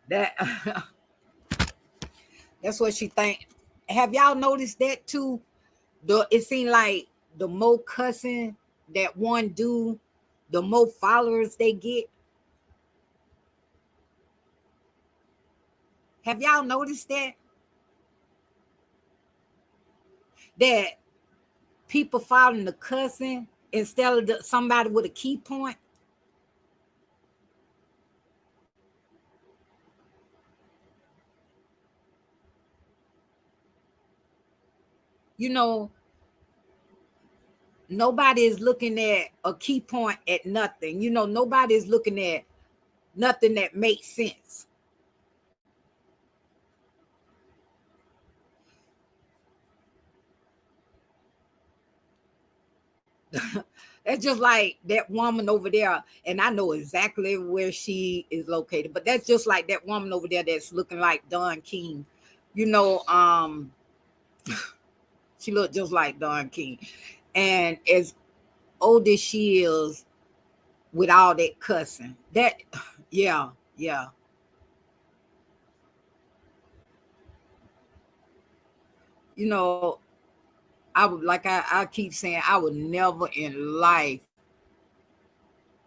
A: That that's what she think. Have y'all noticed that too? It seemed like the more cussing that one do, the more followers they get. Have y'all noticed that? That people following the cussing instead of somebody with a key point. You know, nobody is looking at a key point at nothing. You know, nobody is looking at nothing that makes sense. That's just like that woman over there, and I know exactly where she is located, but that's just like that woman over there that's looking like Don King. You know, she looked just like Don King. And as old as she is with all that cussing, that yeah, yeah. You know, I would like I keep saying I would never in life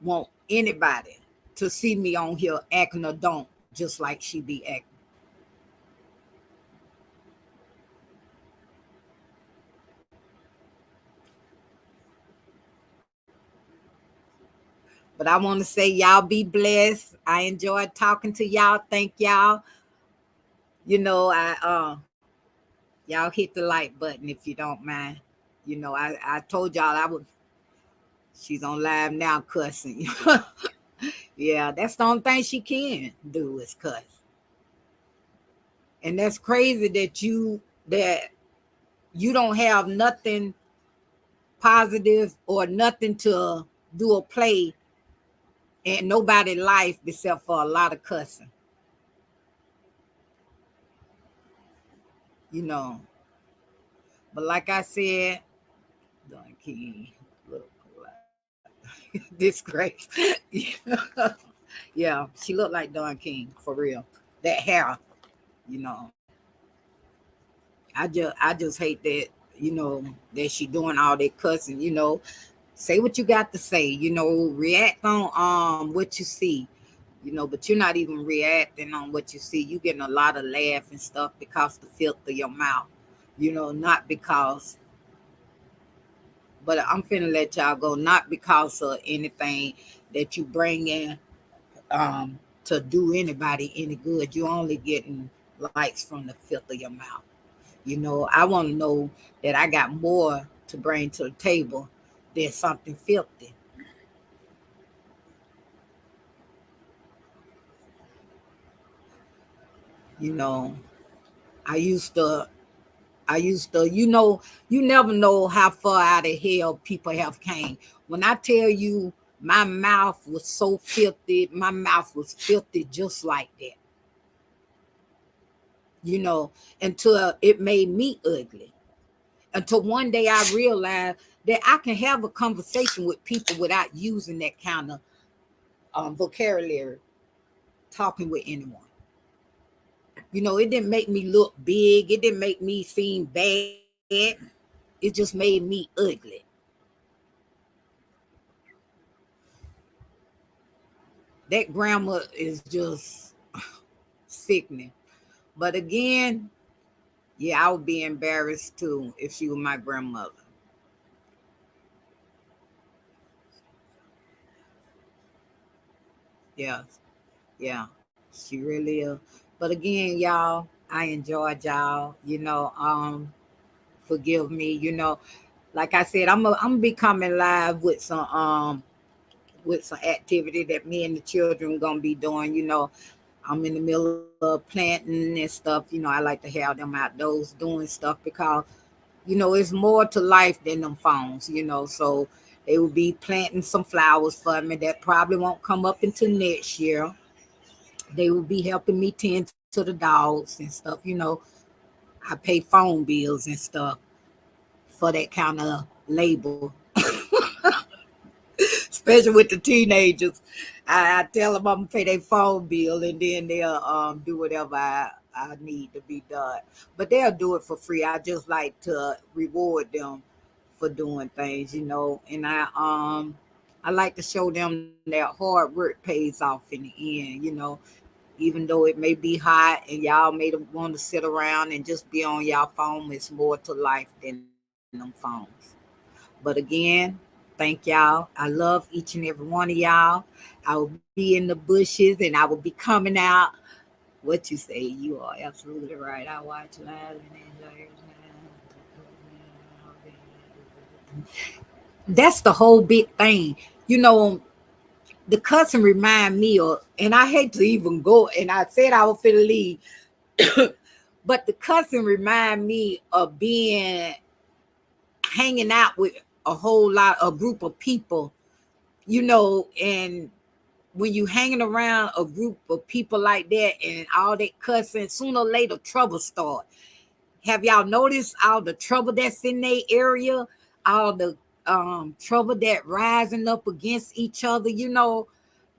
A: want anybody to see me on here acting a don't just like she be acting. But I want to say y'all be blessed. I enjoyed talking to y'all. Thank y'all. You know, y'all hit the like button if you don't mind. You know, I told y'all I would. She's on live now cussing. Yeah, that's the only thing she can do is cuss. And that's crazy that you don't have nothing positive or nothing to do a play in nobody life except for a lot of cussing. You know. But like I said, Don King look like disgrace. Yeah, she looked like Don King for real. That hair, you know. I just hate that, you know, that she doing all that cussing, you know. Say what you got to say, you know, react on what you see, you know, but you're not even reacting on what you see. You getting a lot of laugh and stuff because the filth of your mouth, you know, not because, but I'm finna let y'all go, not because of anything that you bring in to do anybody any good. You're only getting likes from the filth of your mouth. You know, I want to know that I got more to bring to the table than something filthy. You know, I used to, you know, you never know how far out of hell people have came. When I tell you my mouth was so filthy, my mouth was filthy just like that, you know, until it made me ugly. Until one day I realized that I can have a conversation with people without using that kind of vocabulary talking with anyone. You know, it didn't make me look big. It didn't make me seem bad. It just made me ugly. That grammar is just sickening. But again, yeah, I would be embarrassed too if she was my grandmother. Yeah, yeah, she really is. But again, y'all, I enjoyed y'all. You know, forgive me. You know, like I said, I'm be coming live with some activity that me and the children gonna be doing. You know, I'm in the middle of planting and stuff. You know, I like to have them outdoors doing stuff because you know it's more to life than them phones. You know, so they will be planting some flowers for me that probably won't come up until next year. They will be helping me tend to the dogs and stuff. You know, I pay phone bills and stuff for that kind of labor, especially with the teenagers. I tell them I'm gonna pay their phone bill, and then they'll do whatever I need to be done. But they'll do it for free. I just like to reward them for doing things, you know. And I like to show them that hard work pays off in the end, you know. Even though it may be hot and y'all may want to sit around and just be on y'all phone, it's more to life than them phones. But again, thank y'all. I love each and every one of y'all. I will be in the bushes and I will be coming out. What you say, you are absolutely right. I watch live and enjoy everything. That's the whole big thing. You know, the cussing remind me of, and I hate to even go, and I said I was finna leave, but the cussing remind me of being hanging out with a group of people, you know, and when you hanging around a group of people like that and all that cussing, sooner or later trouble start. Have y'all noticed all the trouble that's in their area, all the trouble that rising up against each other, you know,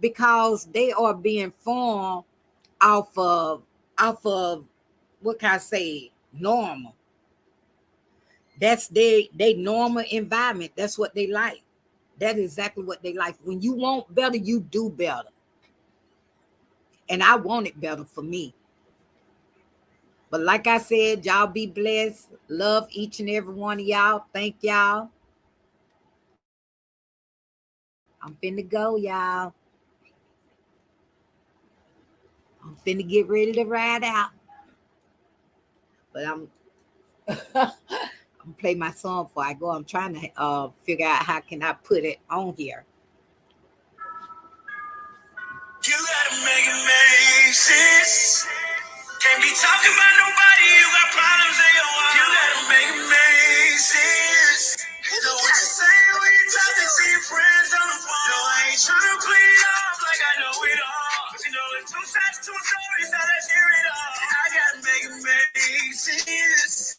A: because they are being formed off of what can I say, normal. That's they normal environment. That's what they like. That is exactly what they like. When you want better, you do better. And I want it better for me. But like I said, y'all be blessed. Love each and every one of y'all. Thank y'all. I'm finna go, y'all. I'm finna get ready to ride out. But I'm play my song before I go. I'm trying to figure out how can I put it on here.
B: You gotta make sense. Can't be talking about nobody, you got problems in your heart. You gotta make sense. Know what you're saying when you talk to see your friends on the phone. No, I ain't trying to play it off like I know it all. But you know, it's two sides to a story, so let's hear it all. I gotta make sense.